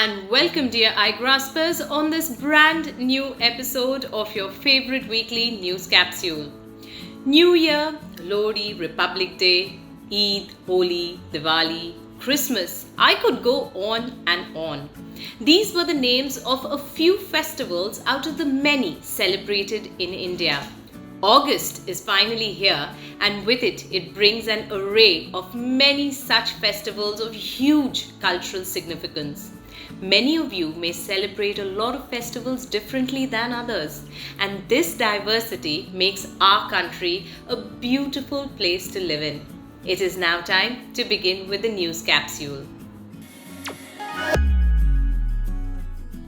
and welcome dear Igraspers on this brand new episode of your favorite weekly news capsule. New Year, Lodi, Republic Day, Eid, Holi, Diwali, Christmas. I could go on and on. These were the names of a few festivals out of the many celebrated in India. August is finally here, and with it, it brings an array of many such festivals of huge cultural significance. Many of you may celebrate a lot of festivals differently than others, and this diversity makes our country a beautiful place to live in. It is now time to begin with the news capsule.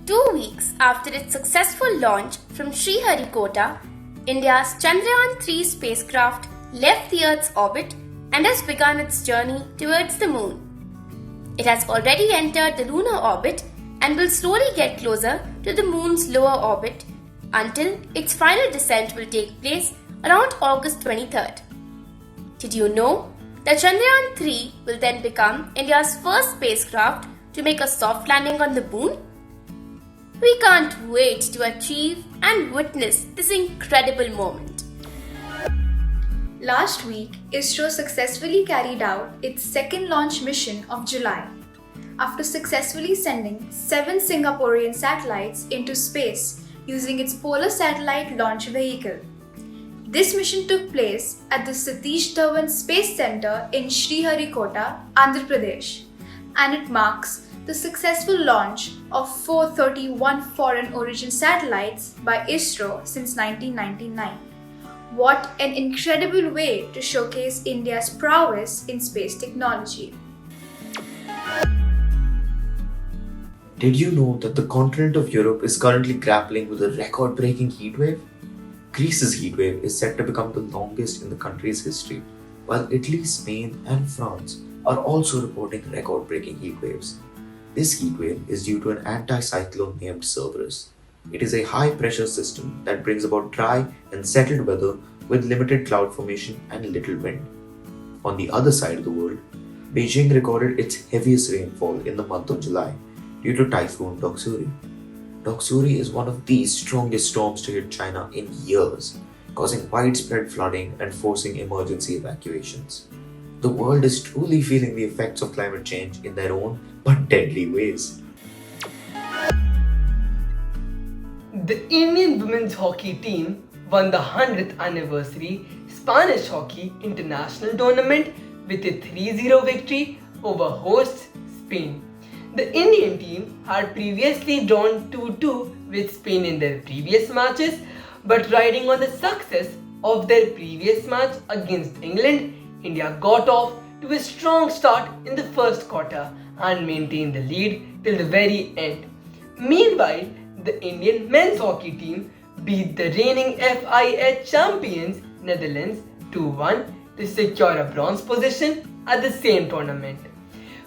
2 weeks after its successful launch from Sriharikota, India's Chandrayaan-3 spacecraft left the Earth's orbit and has begun its journey towards the Moon. It has already entered the lunar orbit and will slowly get closer to the Moon's lower orbit until its final descent will take place around August 23rd. Did you know that Chandrayaan-3 will then become India's first spacecraft to make a soft landing on the Moon? We can't wait to achieve and witness this incredible moment. Last week, ISRO successfully carried out its second launch mission of July, after successfully sending 7 Singaporean satellites into space using its Polar Satellite Launch Vehicle. This mission took place at the Satish Dhawan Space Center in Sriharikota, Andhra Pradesh, and it marks the successful launch of 431 foreign origin satellites by ISRO since 1999. What an incredible way to showcase India's prowess in space technology. Did you know that the continent of Europe is currently grappling with a record-breaking heatwave? Greece's heatwave is set to become the longest in the country's history, while Italy, Spain and France are also reporting record-breaking heatwaves. This heatwave is due to an anticyclone named Cerberus. It is a high-pressure system that brings about dry and settled weather with limited cloud formation and little wind. On the other side of the world, Beijing recorded its heaviest rainfall in the month of July due to Typhoon Doksuri. Doksuri is one of the strongest storms to hit China in years, causing widespread flooding and forcing emergency evacuations. The world is truly feeling the effects of climate change in their own but deadly ways. The Indian women's hockey team won the 100th anniversary Spanish Hockey International Tournament with a 3-0 victory over hosts Spain. The Indian team had previously drawn 2-2 with Spain in their previous matches, but riding on the success of their previous match against England, India got off to a strong start in the first quarter and maintained the lead till the very end. Meanwhile, the Indian men's hockey team beat the reigning FIH champions Netherlands 2-1 to secure a bronze position at the same tournament.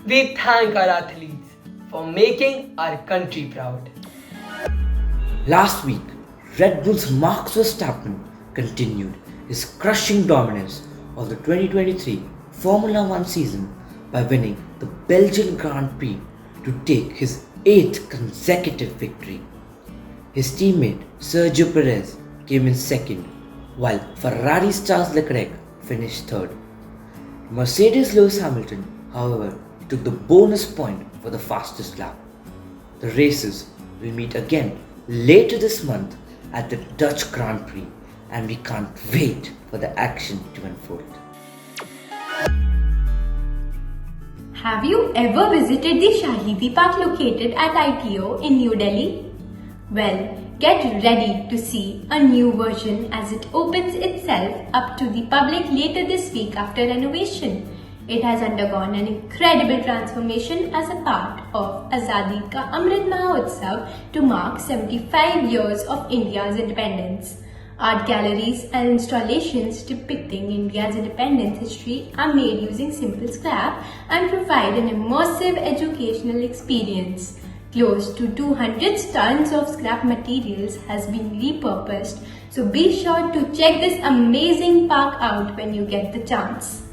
We thank our athletes for making our country proud. Last week, Red Bull's Max Verstappen continued his crushing dominance of the 2023 Formula One season by winning the Belgian Grand Prix to take his 8th consecutive victory. His teammate Sergio Perez came in second, while Ferrari's Charles Leclerc finished third. Mercedes' Lewis Hamilton, however, took the bonus point for the fastest lap. The races will meet again later this month at the Dutch Grand Prix, and we can't wait for the action to unfold. Have you ever visited the Shahidi Park located at ITO in New Delhi? Well, get ready to see a new version as it opens itself up to the public later this week after renovation. It has undergone an incredible transformation as a part of Azadi Ka Amrit Mahotsav to mark 75 years of India's independence. Art galleries and installations depicting India's independence history are made using simple scrap and provide an immersive educational experience. Close to 200 tons of scrap materials has been repurposed, so be sure to check this amazing park out when you get the chance.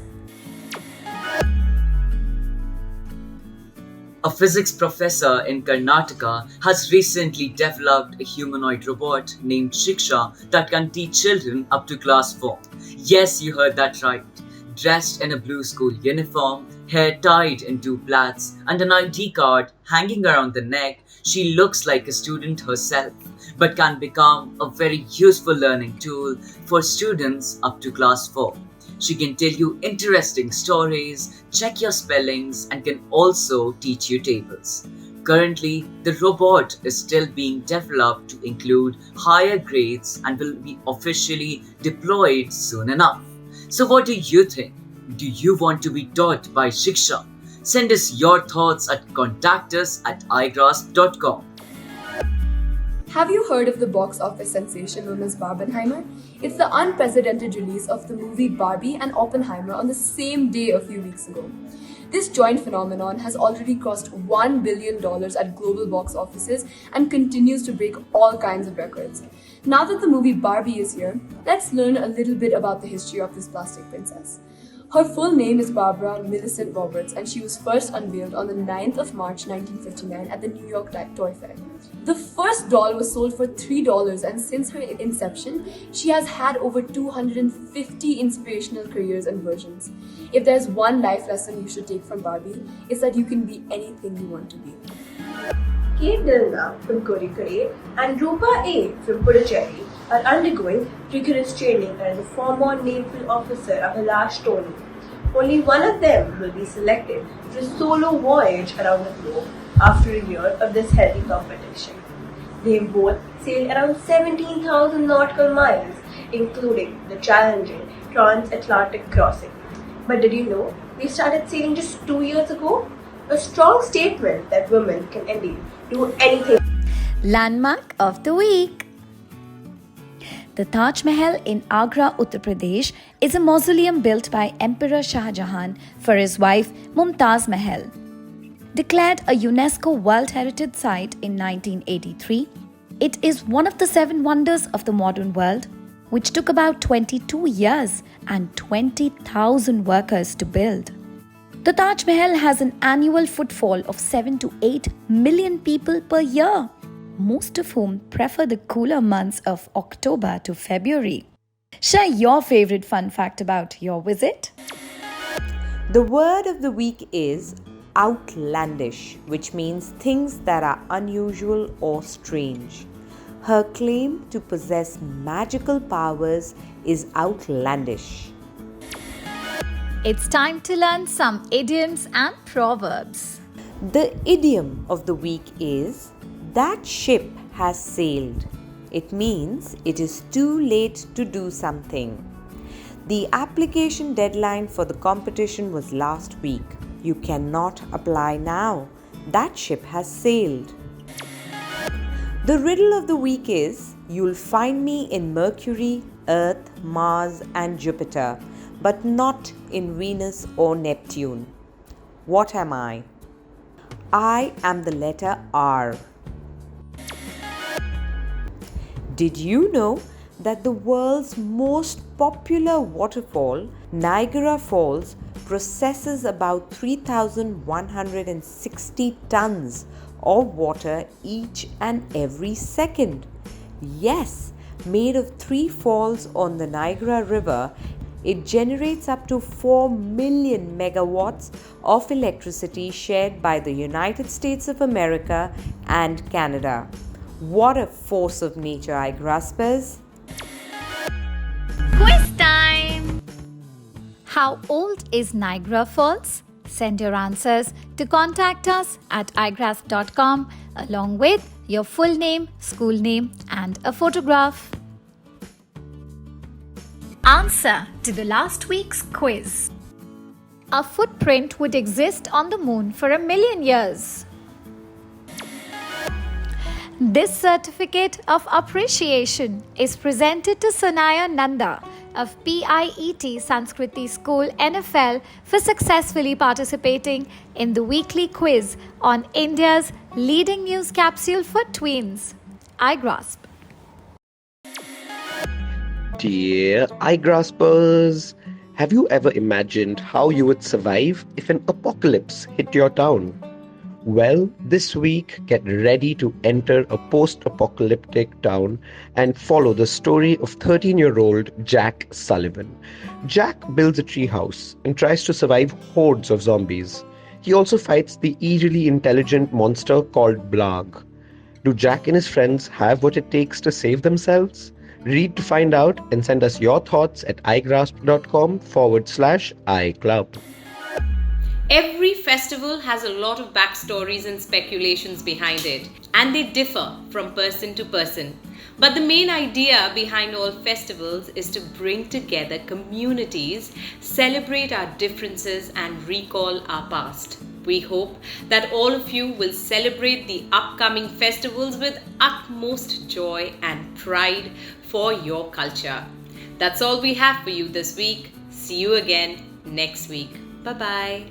A physics professor in Karnataka has recently developed a humanoid robot named Shiksha that can teach children up to class 4. Yes, you heard that right. Dressed in a blue school uniform, hair tied in two plaits, and an ID card hanging around the neck, she looks like a student herself, but can become a very useful learning tool for students up to class 4. She can tell you interesting stories, check your spellings, and can also teach you tables. Currently, the robot is still being developed to include higher grades and will be officially deployed soon enough. So, what do you think? Do you want to be taught by Shiksha? Send us your thoughts at contactus@igraasp.com. Have you heard of the box office sensation known as Barbenheimer? It's the unprecedented release of the movie Barbie and Oppenheimer on the same day a few weeks ago. This joint phenomenon has already crossed $1 billion at global box offices and continues to break all kinds of records. Now that the movie Barbie is here, let's learn a little bit about the history of this plastic princess. Her full name is Barbara Millicent Roberts, and she was first unveiled on the 9th of March 1959 at the New York Toy Fair. The first doll was sold for $3, and since her inception, she has had over 250 inspirational careers and versions. If there's one life lesson you should take from Barbie, it's that you can be anything you want to be. Kate Dilna from Kurikare and Rupa A. from Puducherry are undergoing rigorous training as a former naval officer of a large Tony. Only one of them will be selected for a solo voyage around the globe after a year of this healthy competition. They have both sailed around 17,000 nautical miles, including the challenging transatlantic crossing. But did you know they started sailing just 2 years ago? A strong statement that women can indeed do anything. Landmark of the week. The Taj Mahal in Agra, Uttar Pradesh is a mausoleum built by Emperor Shah Jahan for his wife Mumtaz Mahal. Declared a UNESCO World Heritage Site in 1983, it is one of the 7 wonders of the modern world, which took about 22 years and 20,000 workers to build. The Taj Mahal has an annual footfall of 7 to 8 million people per year, most of whom prefer the cooler months of October to February. Share your favorite fun fact about your visit. The word of the week is outlandish, which means things that are unusual or strange. Her claim to possess magical powers is outlandish. It's time to learn some idioms and proverbs. The idiom of the week is that ship has sailed. It means it is too late to do something. The application deadline for the competition was last week. You cannot apply now. That ship has sailed. The riddle of the week is you'll find me in Mercury, Earth, Mars, and Jupiter, but not in Venus or Neptune. What am I? I am the letter R. Did you know that the world's most popular waterfall, Niagara Falls, processes about 3,160 tons of water each and every second? Yes, made of 3 falls on the Niagara River, it generates up to 4 million megawatts of electricity shared by the United States of America and Canada. What a force of nature, Igraspers! Quiz time! How old is Niagara Falls? Send your answers to contact us at igraasp.com along with your full name, school name, and a photograph. Answer to the last week's quiz. A footprint would exist on the moon for 1 million years. This certificate of appreciation is presented to Sanaya Nanda of PIET Sanskriti School NFL for successfully participating in the weekly quiz on India's leading news capsule for tweens, Igraasp. Dear iGraspers, have you ever imagined how you would survive if an apocalypse hit your town? Well, this week, get ready to enter a post apocalyptic town and follow the story of 13-year-old Jack Sullivan. Jack builds a treehouse and tries to survive hordes of zombies. He also fights the eerily intelligent monster called Blarg. Do Jack and his friends have what it takes to save themselves? Read to find out and send us your thoughts at igraasp.com/iClub. Every festival has a lot of backstories and speculations behind it, and they differ from person to person. But the main idea behind all festivals is to bring together communities, celebrate our differences, and recall our past. We hope that all of you will celebrate the upcoming festivals with utmost joy and pride for your culture. That's all we have for you this week. See you again next week. Bye bye.